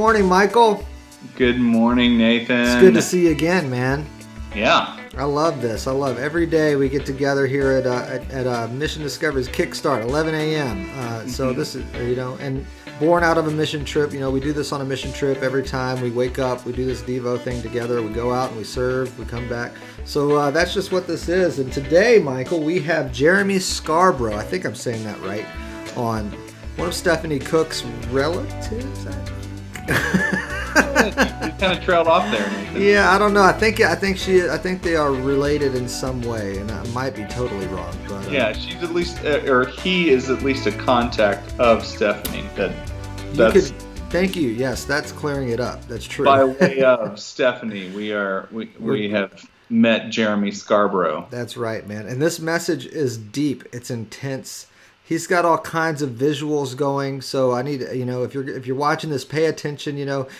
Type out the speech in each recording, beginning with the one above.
morning, Michael. Good morning, Nathan. It's good to see you again, man. Yeah. I love this. I love every day we get together here at Mission Discovery's Kickstart, 11 a.m. So this is, and born out of a mission trip. We do this on a mission trip every time we wake up. We do this Devote thing together. We go out and we serve. We come back. So that's just what this is. And today, Michael, we have Jeremy Scarbrough. I think I'm saying that right. On one of Stephanie Cook's relatives. You kind of trailed off there, Nathan. Yeah, I don't know. I think they are related in some way, and I might be totally wrong. But yeah, she's at least, or he is at least a contact of Stephanie. Thank you. Yes, that's clearing it up. That's true. By way of Stephanie, we have met Jeremy Scarborough. That's right, man. And this message is deep. It's intense. He's got all kinds of visuals going, so I need, if you're watching this, pay attention.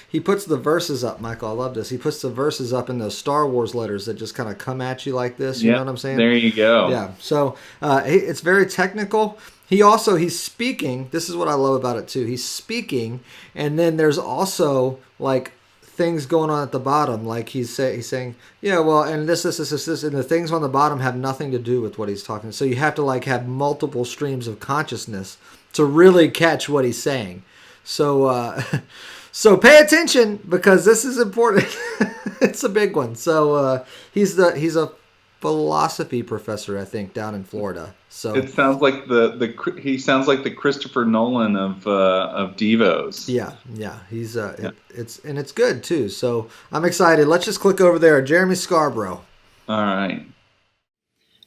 He puts the verses up, Michael. I love this. He puts the verses up in those Star Wars letters that just kind of come at you like this. You know what I'm saying? There you go. Yeah. So it's very technical. He's speaking. This is what I love about it too. He's speaking, and then there's also like things going on at the bottom, like he's saying, yeah, well, and this, and the things on the bottom have nothing to do with what he's talking. So you have to have multiple streams of consciousness to really catch what he's saying. So, so pay attention because this is important. It's a big one. So he's a philosophy professor, I think, down in Florida. So it sounds like he sounds like the Christopher Nolan of Devos. Yeah, he's it's good too. So I'm excited. Let's just click over there, Jeremy Scarbrough. All right.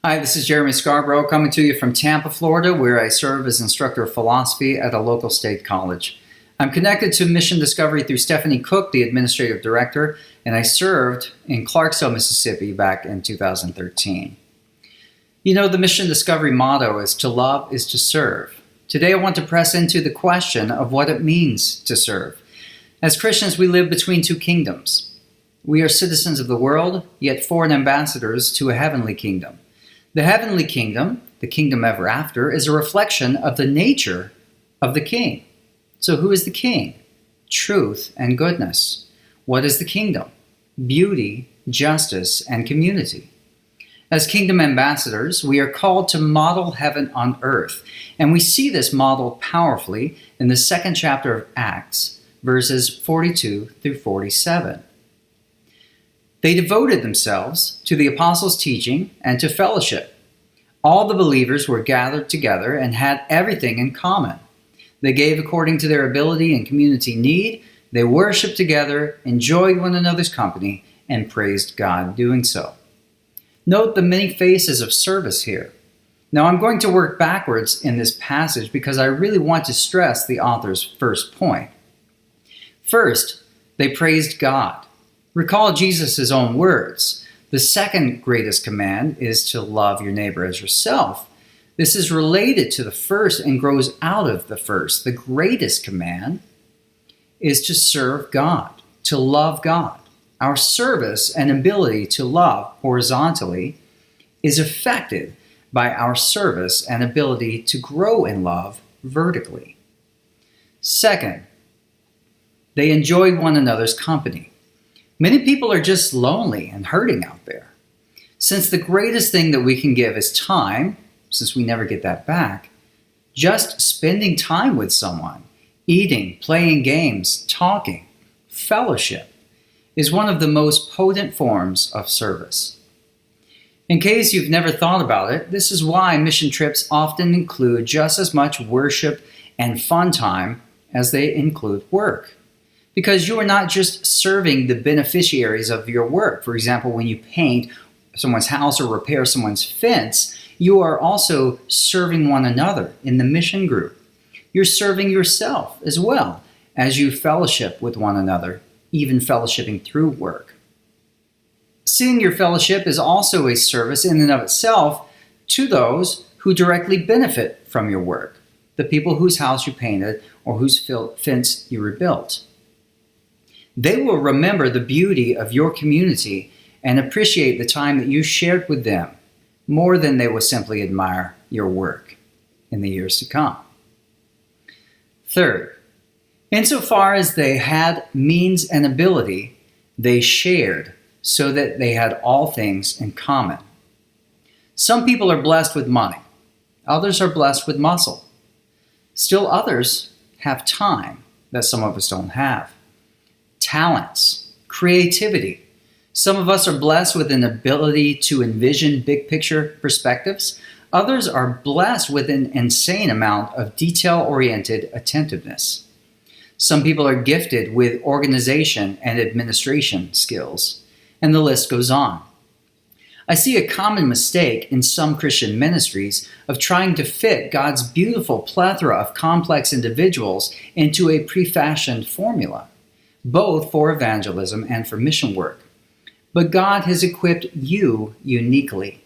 Hi, this is Jeremy Scarborough coming to you from Tampa, Florida, where I serve as instructor of philosophy at a local state college. I'm connected to Mission Discovery through Stephanie Cook, the administrative director, and I served in Clarksville, Mississippi back in 2013. The Mission Discovery motto is to love is to serve. Today I want to press into the question of what it means to serve. As Christians, we live between two kingdoms. We are citizens of the world, yet foreign ambassadors to a heavenly kingdom. The heavenly kingdom, the kingdom ever after, is a reflection of the nature of the king. So who is the king? Truth and goodness. What is the kingdom? Beauty, justice, and community. As kingdom ambassadors, we are called to model heaven on earth, and we see this modeled powerfully in the second chapter of Acts, verses 42 through 47. They devoted themselves to the apostles' teaching and to fellowship. All the believers were gathered together and had everything in common. They gave according to their ability and community need. They worshiped together, enjoyed one another's company, and praised God doing so. Note the many faces of service here. Now I'm going to work backwards in this passage because I really want to stress the author's first point. First, they praised God. Recall Jesus' own words. The second greatest command is to love your neighbor as yourself. This is related to the first and grows out of the first. The greatest command is to serve God, to love God. Our service and ability to love horizontally is affected by our service and ability to grow in love vertically. Second, they enjoyed one another's company. Many people are just lonely and hurting out there. Since the greatest thing that we can give is time, since we never get that back, just spending time with someone, eating, playing games, talking, fellowship, is one of the most potent forms of service. In case you've never thought about it, this is why mission trips often include just as much worship and fun time as they include work. Because you are not just serving the beneficiaries of your work. For example, when you paint someone's house or repair someone's fence, you are also serving one another in the mission group. You're serving yourself as well as you fellowship with one another, even fellowshipping through work. Seeing your fellowship is also a service in and of itself to those who directly benefit from your work, the people whose house you painted or whose fence you rebuilt. They will remember the beauty of your community and appreciate the time that you shared with them more than they will simply admire your work in the years to come. Third, Insofar as they had means and ability, they shared so that they had all things in common. Some people are blessed with money. Others are blessed with muscle. Still others have time that some of us don't have. Talents, creativity. Some of us are blessed with an ability to envision big picture perspectives. Others are blessed with an insane amount of detail-oriented attentiveness. Some people are gifted with organization and administration skills, and the list goes on. I see a common mistake in some Christian ministries of trying to fit God's beautiful plethora of complex individuals into a pre-fashioned formula, both for evangelism and for mission work. But God has equipped you uniquely.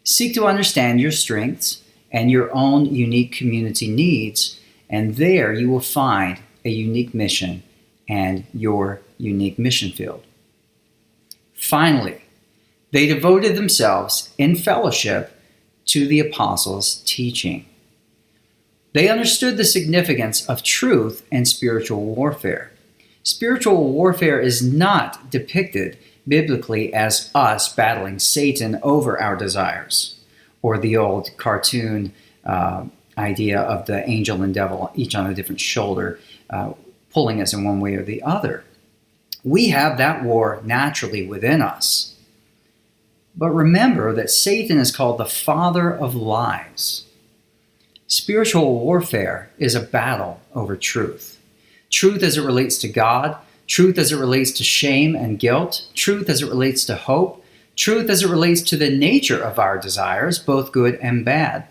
Seek to understand your strengths and your own unique community needs, and there you will find a unique mission and your unique mission field. Finally, they devoted themselves in fellowship to the apostles' teaching. They understood the significance of truth and spiritual warfare. Spiritual warfare is not depicted biblically as us battling Satan over our desires, or the old cartoon idea of the angel and devil, each on a different shoulder, pulling us in one way or the other. We have that war naturally within us. But remember that Satan is called the father of lies. Spiritual warfare is a battle over truth. Truth as it relates to God, truth as it relates to shame and guilt, truth as it relates to hope, truth as it relates to the nature of our desires, both good and bad,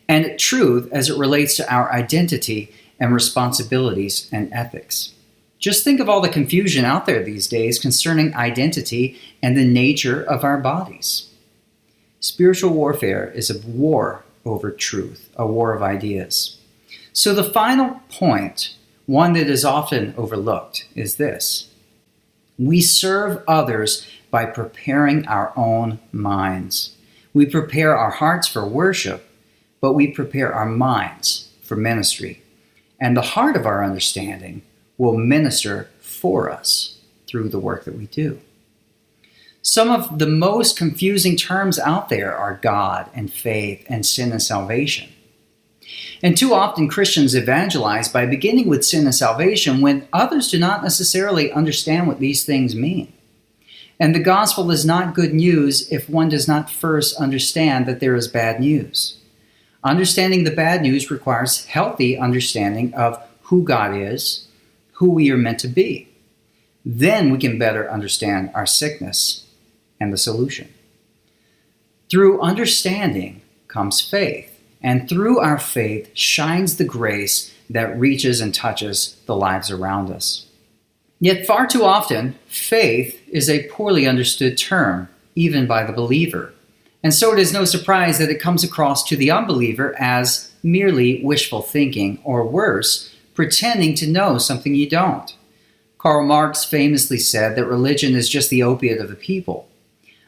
and truth as it relates to our identity and responsibilities and ethics. Just think of all the confusion out there these days concerning identity and the nature of our bodies. Spiritual warfare is a war over truth, a war of ideas. So the final point, one that is often overlooked, is this. We serve others by preparing our own minds. We prepare our hearts for worship, but we prepare our minds for ministry. And the heart of our understanding will minister for us through the work that we do. Some of the most confusing terms out there are God and faith and sin and salvation. And too often Christians evangelize by beginning with sin and salvation when others do not necessarily understand what these things mean. And the gospel is not good news if one does not first understand that there is bad news. Understanding the bad news requires healthy understanding of who God is, who we are meant to be. Then we can better understand our sickness and the solution. Through understanding comes faith, and through our faith shines the grace that reaches and touches the lives around us. Yet far too often, faith is a poorly understood term, even by the believer. And so it is no surprise that it comes across to the unbeliever as merely wishful thinking, or worse, pretending to know something you don't. Karl Marx famously said that religion is just the opiate of the people.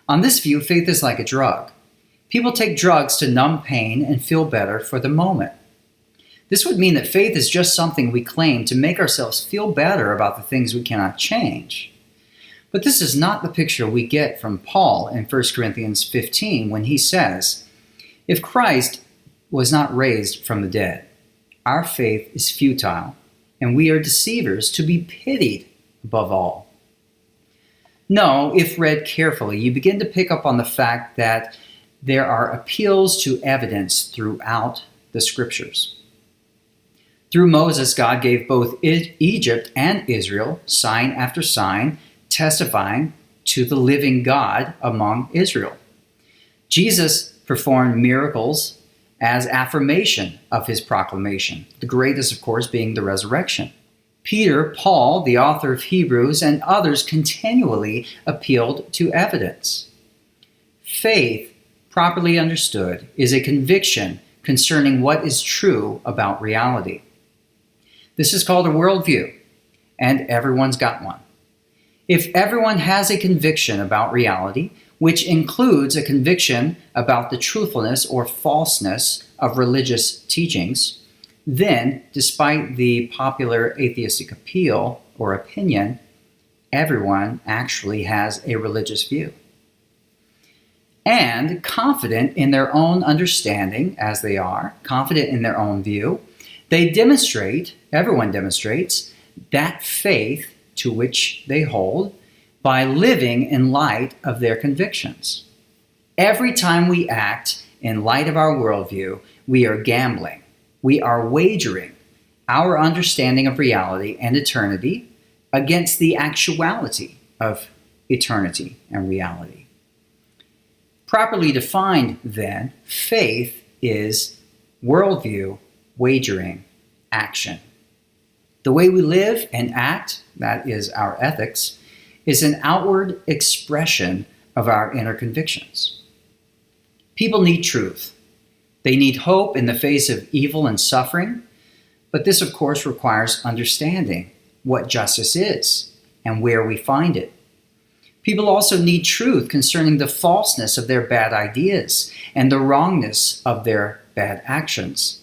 On this view, faith is like a drug. People take drugs to numb pain and feel better for the moment. This would mean that faith is just something we claim to make ourselves feel better about the things we cannot change. But this is not the picture we get from Paul in 1 Corinthians 15 when he says, "If Christ was not raised from the dead, our faith is futile, and we are deceivers to be pitied above all." No, if read carefully, you begin to pick up on the fact that there are appeals to evidence throughout the scriptures. Through Moses, God gave both Egypt and Israel sign after sign, testifying to the living God among Israel. Jesus performed miracles as affirmation of his proclamation, the greatest, of course, being the resurrection. Peter, Paul, the author of Hebrews, and others continually appealed to evidence. Faith, properly understood, is a conviction concerning what is true about reality. This is called a worldview, and everyone's got one. If everyone has a conviction about reality, which includes a conviction about the truthfulness or falseness of religious teachings, then, despite the popular atheistic appeal or opinion, everyone actually has a religious view. And confident in their own understanding, as they are, confident in their own view, everyone demonstrates, that faith to which they hold by living in light of their convictions. Every time we act in light of our worldview, we are gambling. We are wagering our understanding of reality and eternity against the actuality of eternity and reality. Properly defined, then, faith is worldview, wagering, action. The way we live and act, that is our ethics, is an outward expression of our inner convictions. People need truth. They need hope in the face of evil and suffering, but this, of course, requires understanding what justice is and where we find it. People also need truth concerning the falseness of their bad ideas and the wrongness of their bad actions.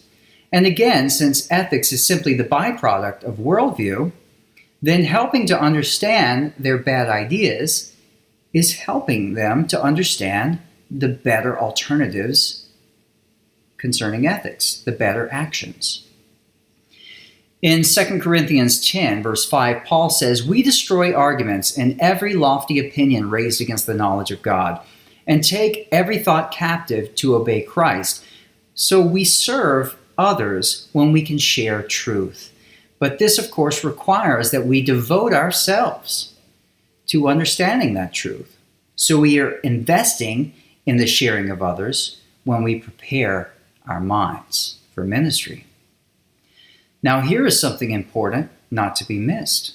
And again, since ethics is simply the byproduct of worldview, then helping to understand their bad ideas is helping them to understand the better alternatives concerning ethics, the better actions. In 2 Corinthians 10, verse 5, Paul says, "We destroy arguments and every lofty opinion raised against the knowledge of God, and take every thought captive to obey Christ. So we serve others when we can share truth." But this, of course, requires that we devote ourselves to understanding that truth. So we are investing in the sharing of others when we prepare our minds for ministry. Now, here is something important not to be missed.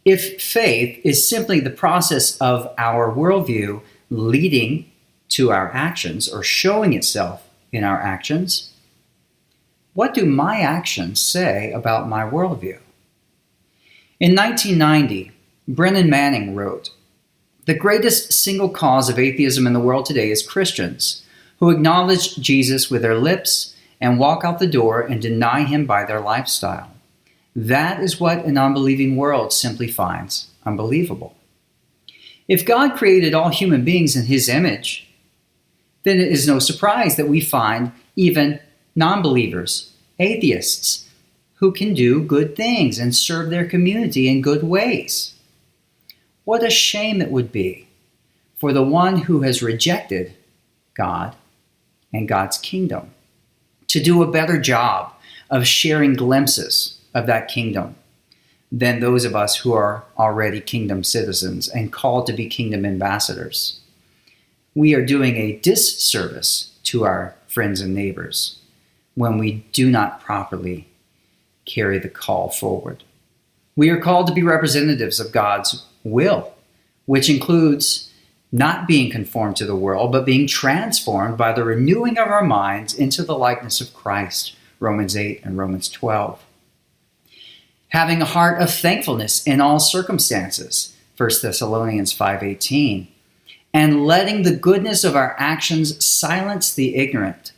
If faith is simply the process of our worldview leading to our actions or showing itself in our actions, what do my actions say about my worldview? In 1990, Brennan Manning wrote, "The greatest single cause of atheism in the world today is Christians who acknowledge Jesus with their lips and walk out the door and deny him by their lifestyle. That is what an unbelieving world simply finds unbelievable. If God created all human beings in his image, then it is no surprise that we find even non-believers, atheists, who can do good things and serve their community in good ways. What a shame it would be for the one who has rejected God and God's kingdom to do a better job of sharing glimpses of that kingdom than those of us who are already kingdom citizens and called to be kingdom ambassadors. We are doing a disservice to our friends and neighbors when we do not properly carry the call forward. We are called to be representatives of God's will, which includes not being conformed to the world, but being transformed by the renewing of our minds into the likeness of Christ, Romans 8 and Romans 12. Having a heart of thankfulness in all circumstances, 1 Thessalonians 5:18, and letting the goodness of our actions silence the ignorant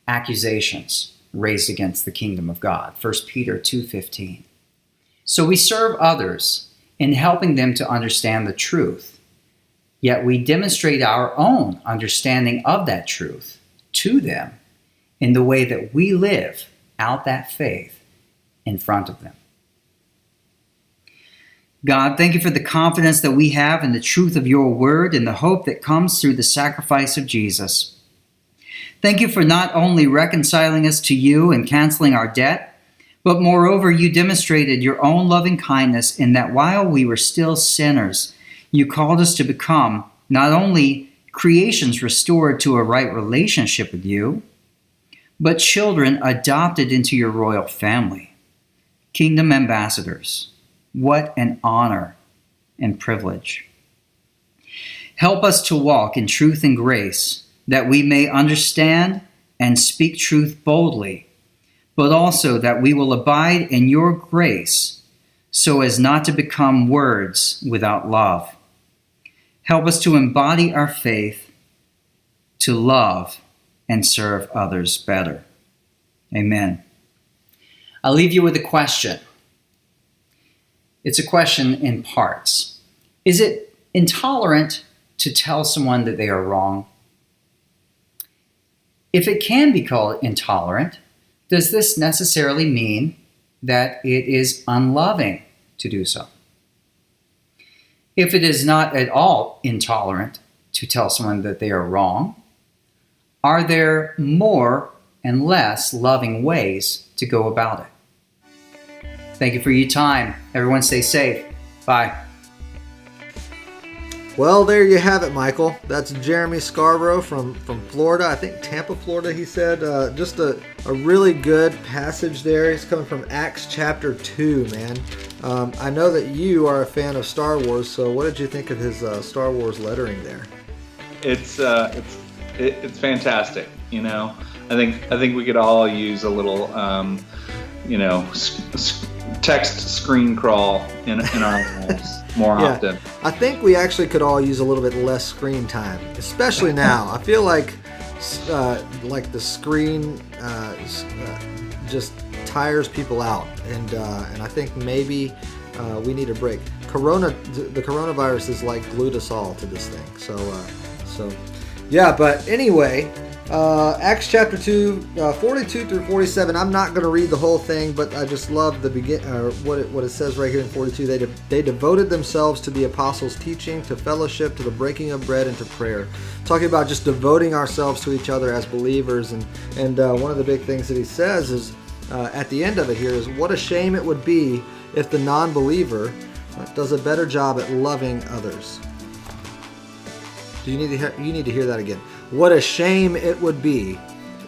accusations raised against the kingdom of God, 1 Peter 2:15. So we serve others in helping them to understand the truth, yet we demonstrate our own understanding of that truth to them in the way that we live out that faith in front of them. God, thank you for the confidence that we have in the truth of your word and the hope that comes through the sacrifice of Jesus. Thank you for not only reconciling us to you and canceling our debt, but moreover, you demonstrated your own loving kindness in that while we were still sinners, you called us to become not only creations restored to a right relationship with you, but children adopted into your royal family, kingdom ambassadors. What an honor and privilege. Help us to walk in truth and grace, that we may understand and speak truth boldly, but also that we will abide in your grace so as not to become words without love. Help us to embody our faith, to love and serve others better. Amen. I'll leave you with a question. It's a question in parts. Is it intolerant to tell someone that they are wrong? If it can be called intolerant, does this necessarily mean that it is unloving to do so? If it is not at all intolerant to tell someone that they are wrong, are there more and less loving ways to go about it? Thank you for your time. Everyone stay safe. Bye. Well, there you have it, Michael. That's Jeremy Scarborough from Florida. I think Tampa, Florida, he said. Just a really good passage there. He's coming from Acts chapter 2, man. I know that you are a fan of Star Wars, so what did you think of his Star Wars lettering there? It's fantastic. You know, I think we could all use a little, text screen crawl in our lives more often. I think we actually could all use a little bit less screen time, especially now. I feel like the screen just tires people out, and I think maybe we need a break. The coronavirus is like glued us all to this thing. So yeah. But anyway. Acts chapter 2, 42 through 47. I'm not going to read the whole thing, but I just love the what it says right here in 42. They devoted themselves to the apostles' teaching, to fellowship, to the breaking of bread, and to prayer. Talking about just devoting ourselves to each other as believers. And one of the big things that he says is, at the end of it here, is what a shame it would be if the non-believer does a better job at loving others. You need to hear that again. What a shame it would be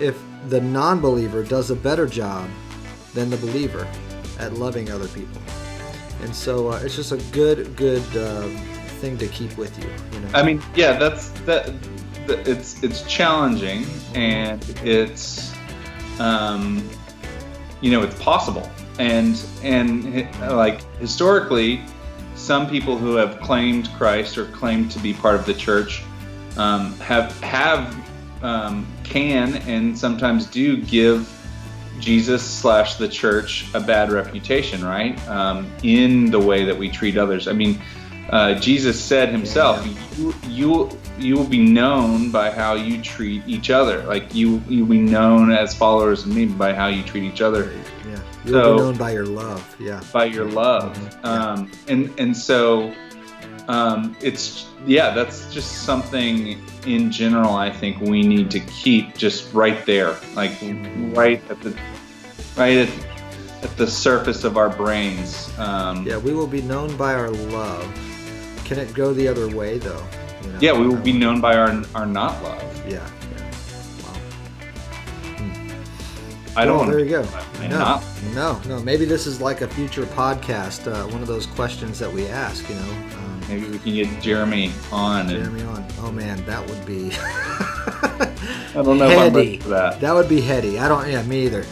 if the non-believer does a better job than the believer at loving other people. And so it's just a good thing to keep with you. You know? I mean, yeah, it's challenging, and it's it's possible, and like historically, some people who have claimed Christ or claimed to be part of the church can and sometimes do give Jesus / the church a bad reputation, right? In the way that we treat others. I mean, Jesus said himself, you will be known by how you treat each other. Like you'll be known as followers of me by how you treat each other. Yeah, you'll be known by your love. Yeah, by your love. And so that's just something in general I think we need to keep just right there, like right at the surface of our brains. We will be known by our love. Can it go the other way though? You know, yeah, we will be known by our not love. Yeah. Wow. I don't. There you go. No. Maybe this is like a future podcast. One of those questions that we ask. You know. Maybe we can get Jeremy on. Oh man, that would be. I don't know if I'm ready for that. That would be heady. Me either.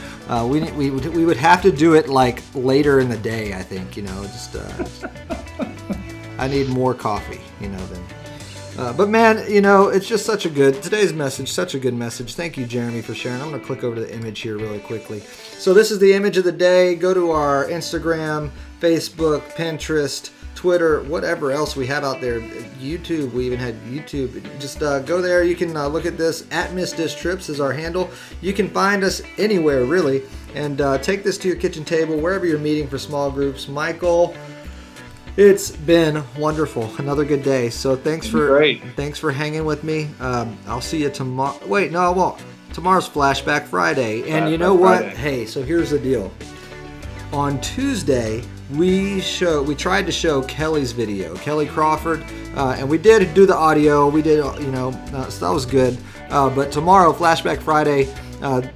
We would have to do it like later in the day. I think I need more coffee. But man, it's just today's message, such a good message. Thank you, Jeremy, for sharing. I'm going to click over to the image here really quickly. So this is the image of the day. Go to our Instagram, Facebook, Pinterest, Twitter, whatever else we have out there. YouTube, we even had YouTube. Just go there. You can look at this. @MissDishTrips is our handle. You can find us anywhere, really. And take this to your kitchen table, wherever you're meeting for small groups. Michael, it's been wonderful. Another good day. So thanks for hanging with me. I'll see you tomorrow. Wait, no, I won't. Tomorrow's Flashback Friday. And you know what? Friday. Hey, so here's the deal. On Tuesday, we tried to show Kelly's video, Kelly Crawford, and we did do the audio. We did, so that was good. But tomorrow, Flashback Friday,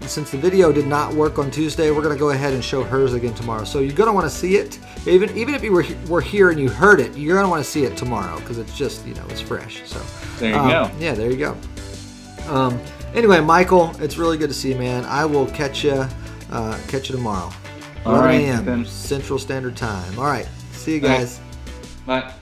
since the video did not work on Tuesday, we're going to go ahead and show hers again tomorrow. So you're going to want to see it. Even if you were here and you heard it, you're going to want to see it tomorrow because it's just, it's fresh. So there you go. Yeah, there you go. Anyway, Michael, it's really good to see you, man. I will catch you tomorrow. 11 a.m. Central Standard Time. All right. See you guys. Bye.